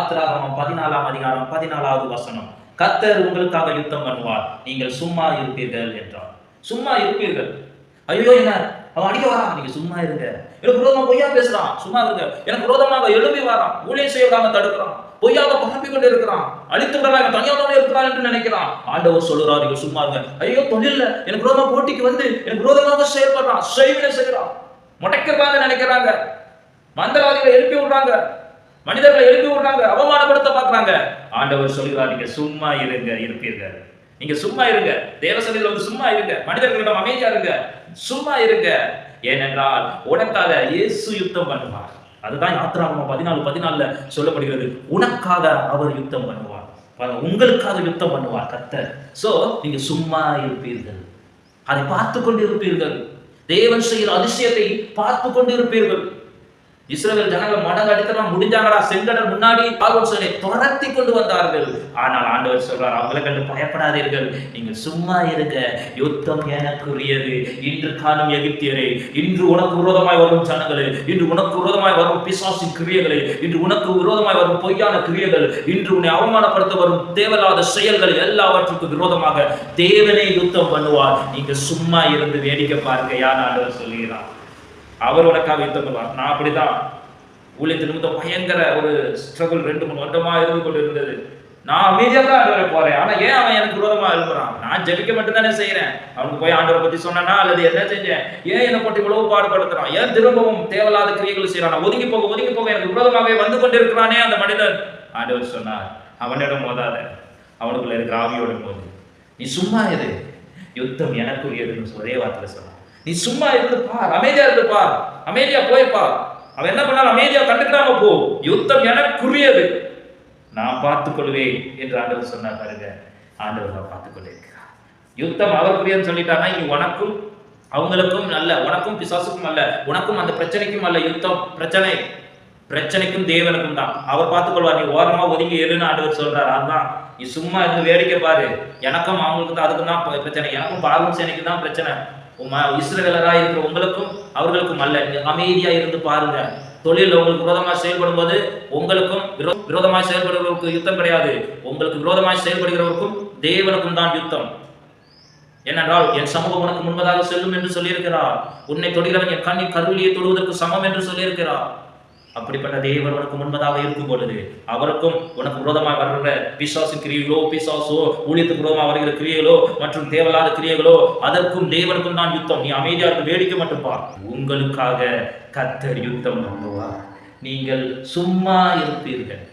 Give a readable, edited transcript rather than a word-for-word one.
யாத்திராகமம் 14ஆம் அதிகாரம் 14வது வசனம். கர்த்தர் உங்களுக்காக யுத்தம் பண்ணுவார், நீங்கள் சும்மா இருப்பீர்கள் என்றார். சும்மா இருப்பீர்கள். ஐயோ என்ன அவன் அடிக்க வரான், நீங்க சும்மா இருங்க. எனக்கு விரோதமா பொய்யா பேசுறான், சும்மா இருங்க. எனக்கு விரோதமாக எழுப்பி வரான், ஊழியம் செய்யறாங்க தடுக்கிறான், பொய்யாக பரப்பி கொண்டு இருக்கிறான், அழித்து விடலாம், தனியாக இருக்கிறான் என்று நினைக்கிறான். ஆண்டவர் சொல்லுறார், நீங்க சும்மா இருங்க. ஐயோ தொழில்ல எனக்கு விரோதமா போட்டிக்கு வந்து எனக்கு விரோதமாக செயல்படுறான், செய்வினை செய்யறான், முடக்கிறாங்க நினைக்கிறாங்க, மந்திரவாதிகளை எழுப்பி விடுறாங்க, மனிதர்களை எழுப்பி விடுறாங்க, அவமானப்படுத்த பாக்குறாங்க. ஆண்டவர் சொல்லுகிறார், நீங்க சும்மா இருங்க, இருப்பீர்கள். நீங்க சும்மா இருங்க. தேவசபையில் வந்து சும்மா இருங்க, மனிதர்களிடம் அமைதியா இருங்க, சும்மா இருங்க. ஏனென்றால் உனக்காக இயேசு யுத்தம் பண்ணுவார். அதுதான் யாத்திராகமம் 14:14 சொல்லப்படுகிறது. உனக்காக அவர் யுத்தம் பண்ணுவார், உங்களுக்காக யுத்தம் பண்ணுவார் கர்த்தர். சோ நீங்க சும்மா இருப்பீர்கள், அதை பார்த்து கொண்டு இருப்பீர்கள். தேவன் செய்கிற அதிசயத்தை பார்த்து கொண்டு இருப்பீர்கள். இஸ்ரவேல் ஜனங்கள் மடங்கு அடித்தலாம் முடிஞ்சாங்களா? செங்கடல் முன்னாடி பார்வோனை துரத்தி கொண்டு வந்தார்கள். ஆனால் ஆண்டவர் சொல்றார், அவங்களை கண்டு பயப்படாதீர்கள், நீங்கள் சும்மா இருங்க, யுத்தம் எனக்குரியது. இன்று காணும் எகிப்தியரே, இன்று உனக்கு விரோதமாய் வரும் ஜனங்களே, இன்று உனக்கு விரோதமாய் வரும் பிசாசின் கிரியைகளே, இன்று உனக்கு விரோதமாய் வரும் பொய்யான கிரியைகள், இன்று உன்னை அவமானப்படுத்த வரும் தேவையில்லாத செயல்கள் எல்லாவற்றுக்கும் விரோதமாக தேவனே யுத்தம் பண்ணுவார். நீங்க சும்மா இருந்து வேடிக்கை பாருங்க. யார் ஆண்டவர் சொல்லுகிறார், அவர் உனக்காக யுத்தம் பண்ணுவார். நான் அப்படிதான் ஊழியத்தின் நிமித்தம் பயங்கர ஒரு ஸ்ட்ரகிள் 2-3 வருடமா இருந்து கொண்டு இருந்தது. நான் அமைதியா தான் ஆண்டவரை போறேன். ஆனா ஏன் அவன் எனக்கு விரோதமா எழுப்புறான்? நான் ஜெபிக்க மட்டும் தானே செய்யறேன். அவனுக்கு போய் ஆண்டவரை பத்தி சொன்னா அல்லது என்ன செஞ்சேன், ஏன் என்னை போட்டு இவ்வளவு பாடுபடுத்துறான், ஏன் திரும்பவும் தேவையில்லாத கிரியைகள் செய்யறான், ஒதுங்கி போக எனக்கு விரோதமாகவே வந்து கொண்டு இருக்கிறானே அந்த மனிதன். ஆண்டவர் சொன்னார், அவனிடம் மோதாத, அவனுக்குள்ள இருக்கிற ஆவியோட மோது. நீ சும்மா இரு, யுத்தம் எனக்குரியதுன்னு ஒரே வார்த்தையில சொன்னான். நீ சும்மா இருந்து பார், அமைதியா இருந்து பார், அமைதியா போய்ப்பார். அவன் என்ன பண்ணாலும் அமைதியா கண்டுக்கிறாம போ. யுத்தம் எனக்குரியது, நான் பார்த்துக் கொள்வேன் என்று ஆண்டவர் சொன்னார். பாருங்க, ஆண்டவர் நான் பார்த்துக் கொண்டிருக்கிறார். யுத்தம் அவருக்குரியன்னு சொல்லிட்டாங்கன்னா இனி உனக்கும் அவங்களுக்கும் அல்ல, உனக்கும் பிசாசுக்கும் அல்ல, உனக்கும் அந்த பிரச்சனைக்கும் அல்ல. யுத்தம் பிரச்சனைக்கும் தேவனுக்கும் தான். அவர் பார்த்துக் கொள்வார். நீ ஓரமா ஒதுங்கி ஏறுன்னு ஆண்டவர் சொல்றாரு. அதுதான், நீ சும்மா இருந்து வேடிக்கை பாரு. எனக்கும் அவங்களுக்கு தான் அதுக்கும் தான் பிரச்சனை, எனக்கும் பார்வன் சேனைக்கு தான் பிரச்சனை. இஸ்ரவேலராக இருக்கிற உங்களுக்கும் அவர்களுக்கும் அல்ல. நீங்க அமைதியா இருந்து பாருங்க. தொழில் உங்களுக்கு விரோதமாக செயல்படும் போது உங்களுக்கும் விரோதமாக செயல்படுகிறவருக்கு யுத்தம் கிடையாது, உங்களுக்கு விரோதமாக செயல்படுகிறவருக்கும் தேவனுக்கும் தான் யுத்தம். ஏனென்றால் என் சமூகம் உனக்கு முன்பதாக செல்லும் என்று சொல்லியிருக்கிறார். உன்னை தொடுகிறவன் என் கண்ணின் கருவிலியை தொடுவதற்கு சமம் என்று சொல்லியிருக்கிறார். அப்படிப்பட்ட தேவன் உனக்கு முன்பதாக இருக்கும் பொழுது அவருக்கும் உனக்கு விரோதமாக வருகிற பிசாசின் கிரியைகளோ, பிசாசோ, ஊழியத்துக்கு விரோதமாக வருகிற கிரியைகளோ மற்றும் தேவையில்லாத கிரியைகளோ, அதற்கும் தேவனுக்கும் தான் யுத்தம். நீ அமைதியா இருந்து வேடிக்கை மட்டும் பார். உங்களுக்காக கர்த்தர் யுத்தம் பண்ணுவார், நீங்கள் சும்மா இருப்பீர்கள்.